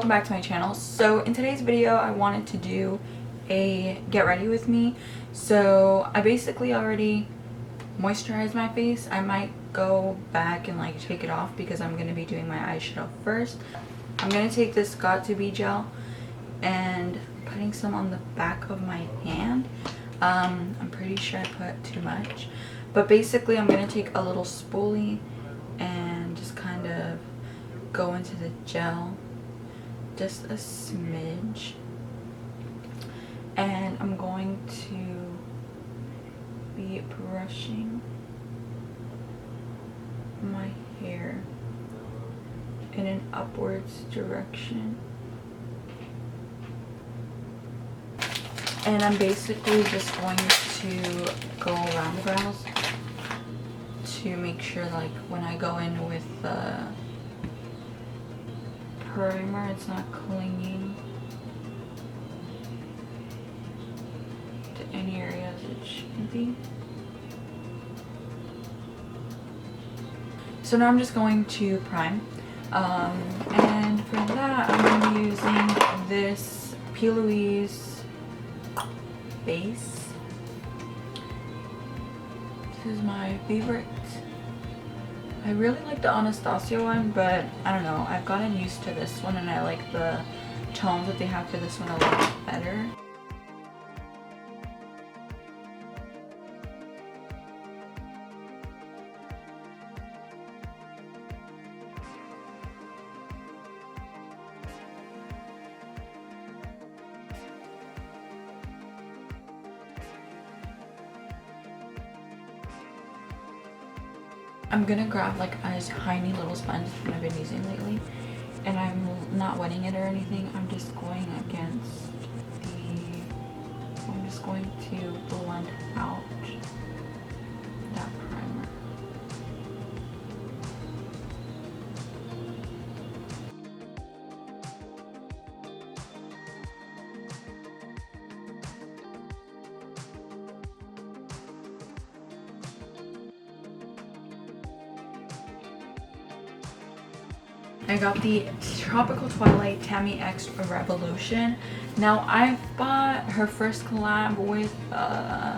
welcome back to my channel. So in today's video I wanted to do a get ready with me. So I basically already moisturized my face. I might go back and like take it off because I'm going to be doing my eyeshadow first. I'm going to take this Got To Be gel and putting some on the back of my hand. I'm pretty sure I put too much, but basically I'm going to take a little spoolie and just kind of go into the gel just a smidge, and I'm going to be brushing my hair in an upwards direction, and I'm basically just going to go around the brows to make sure like when I go in with the primer it's not clinging to any areas it shouldn't be. So now I'm just going to prime, and for that I'm going to be using this P. Louise base. This is my favorite. I really like the Anastasia one, but I don't know, I've gotten used to this one and I like the tones that they have for this one a lot better. I'm gonna grab like a tiny little sponge that I've been using lately, and I'm not wetting it or anything. I'm just going against I'm just going to blend out that primer. I got the Tropical Twilight Tammi X Revolution. Now I've bought her first collab with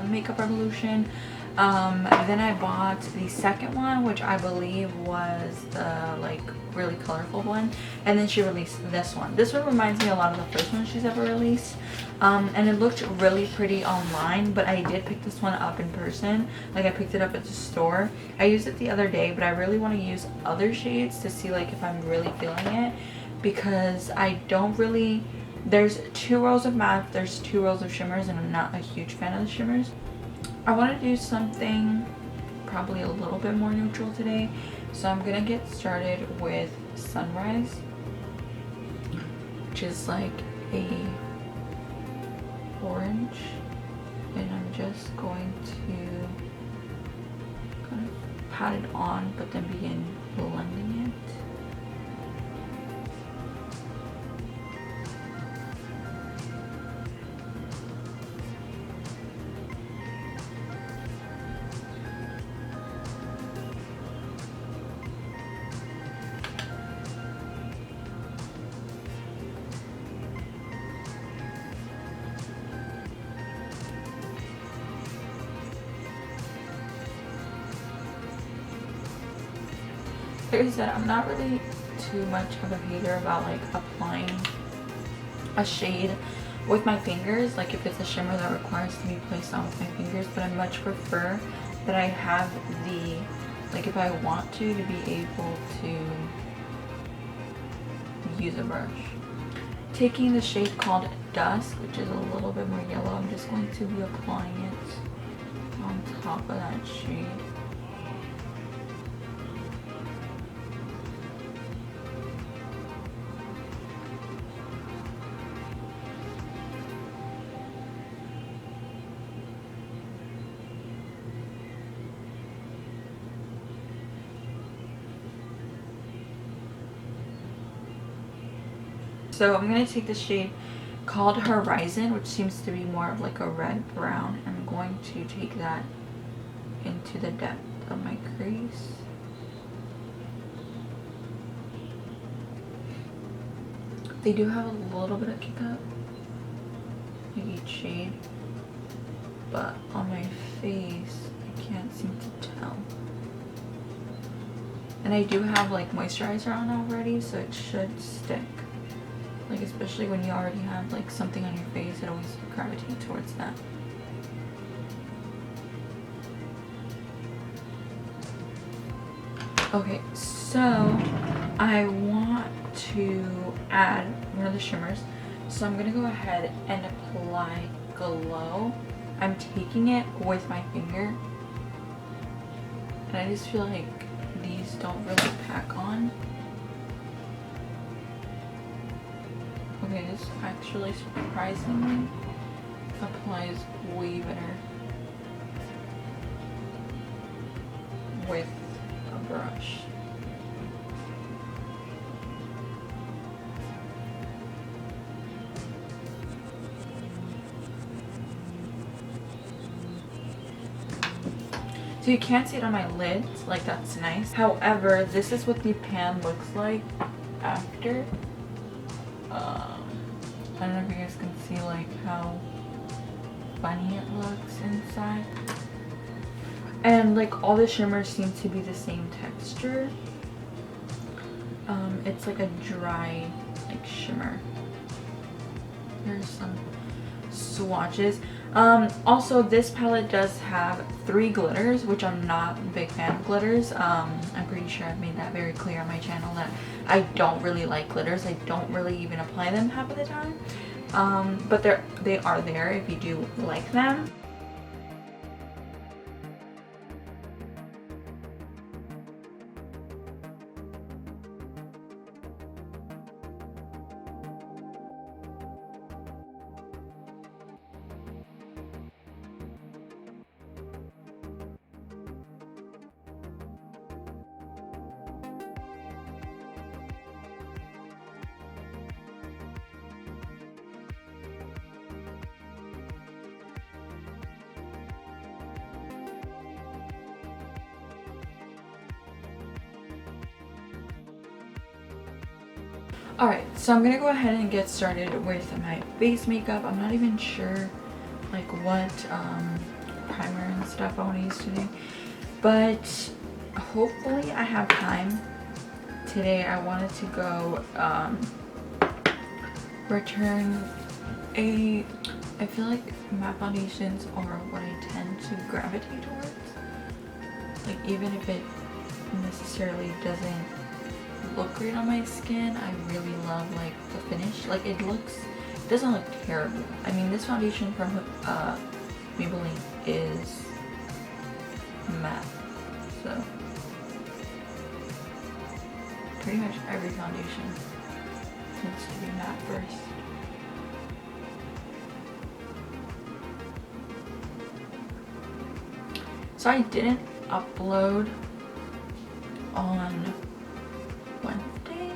Makeup Revolution. Then I bought the second one, which I believe was the like really colorful one, and then she released this one. This one reminds me a lot of the first one she's ever released, and it looked really pretty online, but I did pick this one up in person. Like I picked it up at the store. I used it the other day, but I really want to use other shades to see like if I'm really feeling it, because I don't really, there's 2 rows of matte, there's 2 rows of shimmers, and I'm not a huge fan of the shimmers. I want to do something probably a little bit more neutral today, so I'm gonna get started with Sunrise, which is like a orange, and I'm just going to kind of pat it on but then begin blending it. Like I said, I'm not really too much of a hater about like applying a shade with my fingers, like if it's a shimmer that requires to be placed on with my fingers, but I much prefer that I have the, like if I want to be able to use a brush. Taking the shade called Dusk, which is a little bit more yellow, I'm just going to be applying it on top of that shade. So I'm going to take the shade called Horizon, which seems to be more of like a red brown. I'm going to take that into the depth of my crease. They do have a little bit of kick up, like each shade, but on my face I can't seem to tell. And I do have like moisturizer on already, so it should stick. Like especially when you already have like something on your face, it always gravitates towards that. Okay, so I want to add one of the shimmers. So I'm gonna go ahead and apply Glow. I'm taking it with my finger. And I just feel like these don't really pack on. Okay, this actually surprisingly applies way better with a brush. So you can't see it on my lids, like that's nice. However, this is what the pan looks like after. I don't know if you guys can see like how funny it looks inside. And like all the shimmers seem to be the same texture. It's like a dry like shimmer. There's some swatches. Also this palette does have 3 glitters, which I'm not a big fan of glitters. I'm pretty sure I've made that very clear on my channel that I don't really like glitters. I don't really even apply them half of the time. But they are there if you do like them. Alright, so I'm gonna go ahead and get started with my base makeup. I'm not even sure like what primer and stuff I want to use today, but hopefully I have time. Today I wanted to go return I feel like matte foundations are what I tend to gravitate towards. Like even if it necessarily doesn't look great on my skin, I really love like the finish. Like it doesn't look terrible. I mean, this foundation from Maybelline is matte, so pretty much every foundation tends to be matte first. So I didn't upload on Wednesday,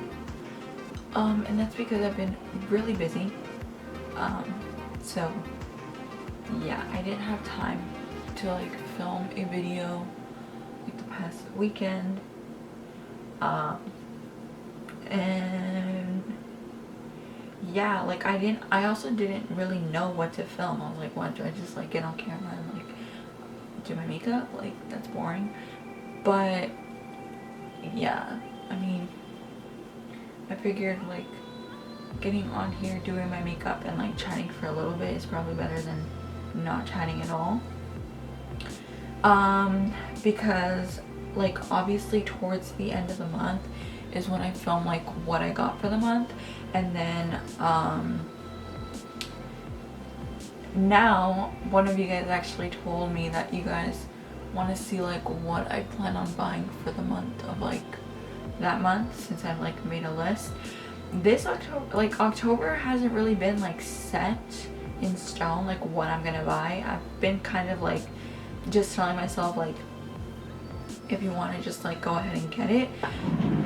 and that's because I've been really busy. So yeah, I didn't have time to like film a video like the past weekend. And yeah, like I also didn't really know what to film. I was like, what, do I just like get on camera and like do my makeup? Like that's boring. But yeah, I mean, I figured like getting on here doing my makeup and like chatting for a little bit is probably better than not chatting at all. Because like obviously towards the end of the month is when I film like what I got for the month, and then now one of you guys actually told me that you guys want to see like what I plan on buying for the month of like that month, since I've like made a list. This October hasn't really been like set in stone like what I'm gonna buy. I've been kind of like just telling myself like if you want to just like go ahead and get it,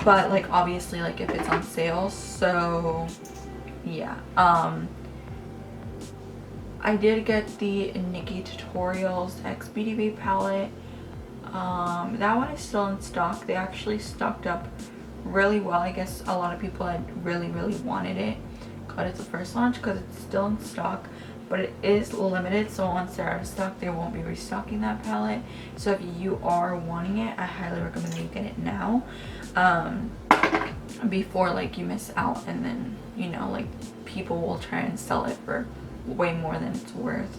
but like obviously like if it's on sale. So yeah, I did get the Nikki Tutorials X BDB palette. That one is still in stock. They actually stocked up really well. I guess a lot of people had really wanted it. got it the first launch because it's still in stock, but it is limited, so once they're out of stock they won't be restocking that palette. So if you are wanting it, I highly recommend that you get it now, before like you miss out, and then you know, like people will try and sell it for way more than it's worth.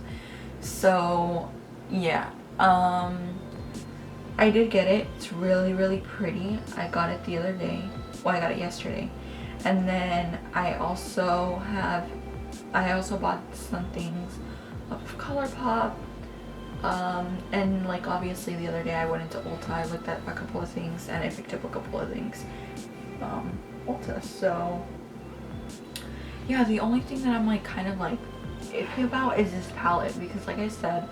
So yeah, I did get it. It's really pretty. I got it the other day. Well, I got it yesterday. And then I also bought some things of ColourPop. And like obviously the other day I went into Ulta. I looked at a couple of things and I picked up a couple of things Ulta. So yeah, the only thing that I'm like kind of like iffy about is this palette, because like I said,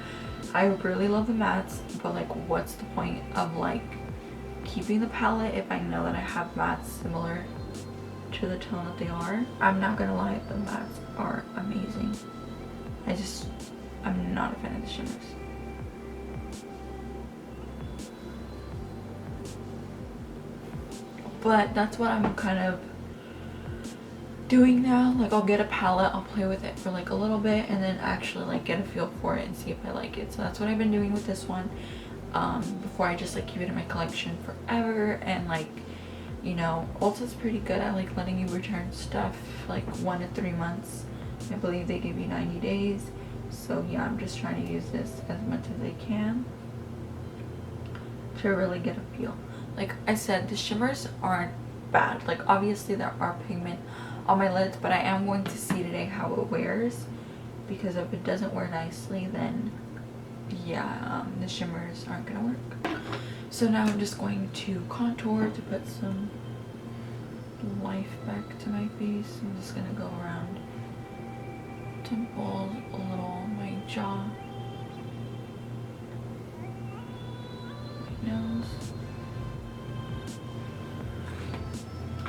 I really love the mattes, but like what's the point of like keeping the palette if I know that I have mattes similar to the tone that they are? I'm not gonna lie, the mattes are amazing. I'm not a fan of the shimmers. But that's what I'm kind of doing now. Like I'll get a palette, I'll play with it for like a little bit, and then actually like get a feel for it and see if I like it. So that's what I've been doing with this one, before I just like keep it in my collection forever. And like, you know, Ulta's pretty good at like letting you return stuff like 1 to 3 months. I believe they give you 90 days. So yeah, I'm just trying to use this as much as I can to really get a feel. Like I said, the shimmers aren't bad. Like obviously there are pigment on my lids, but I am going to see today how it wears, because if it doesn't wear nicely, then yeah, the shimmers aren't gonna work. So now I'm just going to contour to put some life back to my face. I'm just gonna go around temples, a little my jaw, my nose.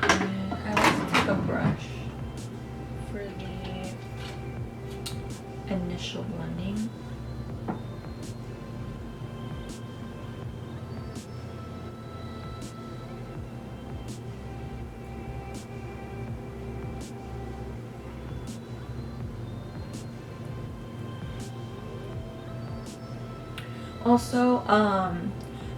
And I like to take a brush for the initial blending. Also,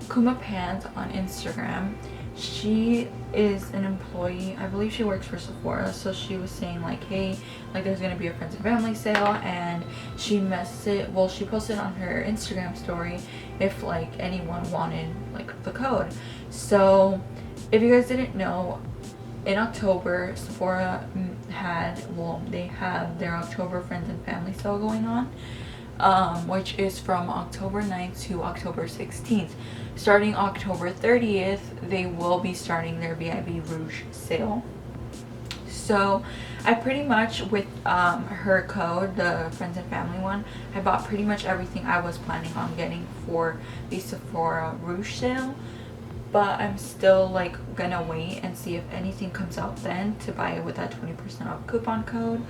Kuma Pans on Instagram, she is an employee. I believe she works for Sephora. So she was saying like, hey, like there's gonna be a friends and family sale, and she posted on her Instagram story if like anyone wanted like the code. So if you guys didn't know, in October Sephora they have their October friends and family sale going on, which is from October 9th to October 16th. Starting October 30th, they will be starting their BIB Rouge sale. So I pretty much, with her code, the friends and family one, I bought pretty much everything I was planning on getting for the Sephora Rouge sale. But I'm still like gonna wait and see if anything comes out then to buy it with that 20% off coupon code.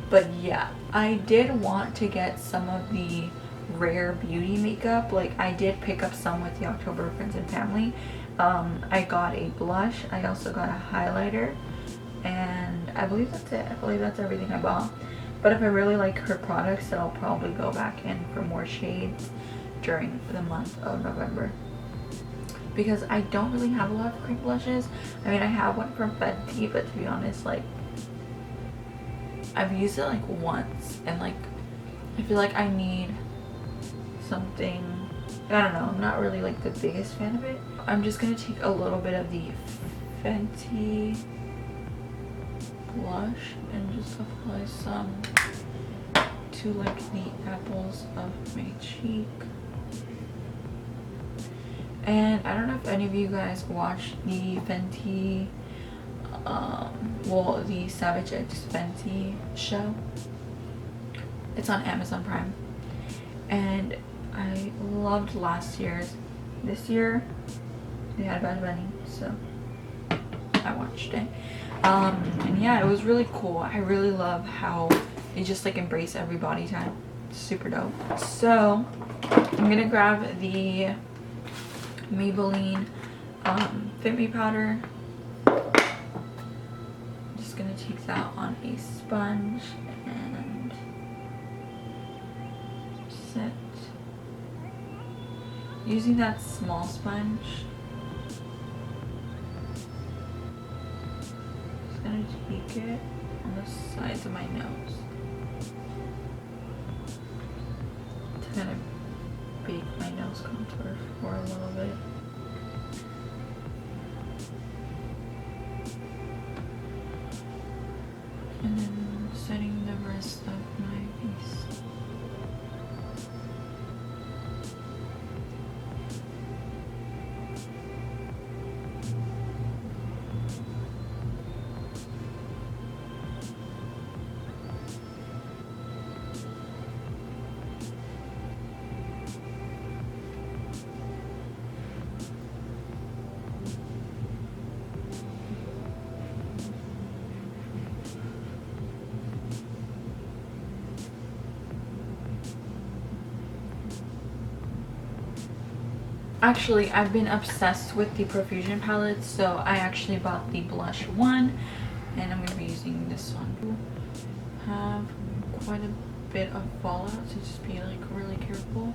But yeah, I did want to get some of the Rare Beauty makeup. Like I did pick up some with the October friends and family. I got a blush, I also got a highlighter, and I believe that's it. I believe that's everything I bought. But if I really like her products, then I'll probably go back in for more shades during the month of November, because I don't really have a lot of cream blushes. I mean, I have one from Fenty, but to be honest, like I've used it like once, and like I feel like I need something, I don't know, I'm not really like the biggest fan of it. I'm just gonna take a little bit of the Fenty blush and just apply some to like the apples of my cheek. And I don't know if any of you guys watched the Fenty, the Savage X Fenty show. It's on Amazon Prime, and I loved last year's. This year they had Bad Bunny, so I watched it. And yeah, it was really cool. I really love how they just like embrace every body type. It's super dope. So I'm gonna grab the Maybelline Fit Me powder. Just just gonna take that on a sponge and set. Using that small sponge, just gonna take it on the sides of my nose to kind of bake my nose contour for a little bit. And then setting the rest of my face. Actually, I've been obsessed with the Profusion palettes, so I actually bought the blush one, and I'm going to be using this one. Have quite a bit of fallout, so just be like really careful.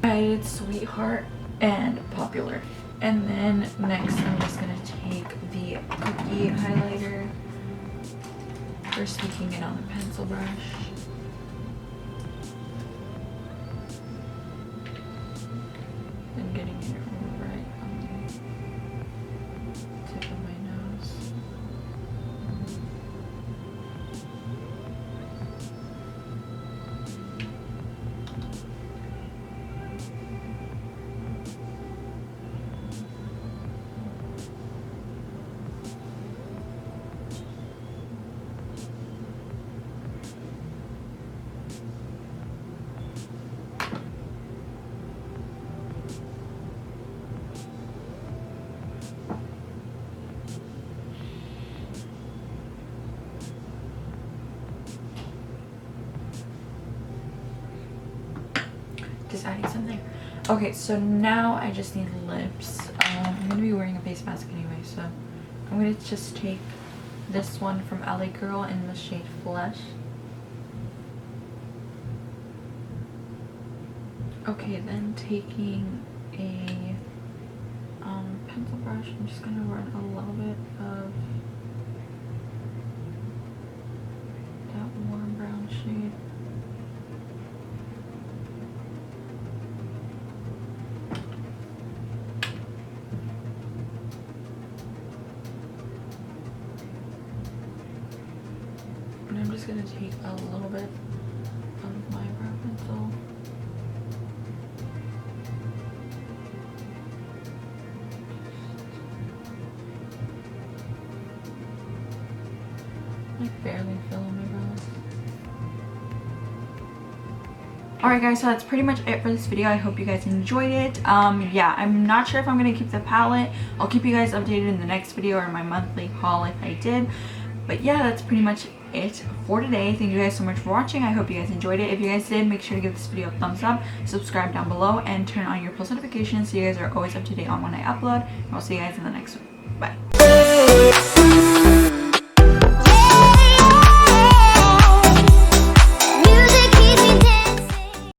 I did Sweetheart and Popular. And then next I'm just going to take the Cookie highlighter. First taking it on the pencil brush. And getting it right on the tip of my nose. Just adding something. Okay, so now I just need lips. I'm gonna be wearing a face mask anyway, so I'm gonna just take this one from LA Girl in the shade Flesh. Okay, then taking a pencil brush, I'm just gonna run a little bit of that warm brown shade. And I'm just gonna take a little bit of my brow pencil. Like barely fill in my brows. Alright guys, so that's pretty much it for this video. I hope you guys enjoyed it. Yeah, I'm not sure if I'm gonna keep the palette. I'll keep you guys updated in the next video or my monthly haul if I did. But yeah, that's pretty much it for today. Thank you guys so much for watching. I hope you guys enjoyed it. If you guys did, make sure to give this video a thumbs up, subscribe down below, and turn on your post notifications so you guys are always up to date on when I upload. And I'll see you guys in the next one. Bye.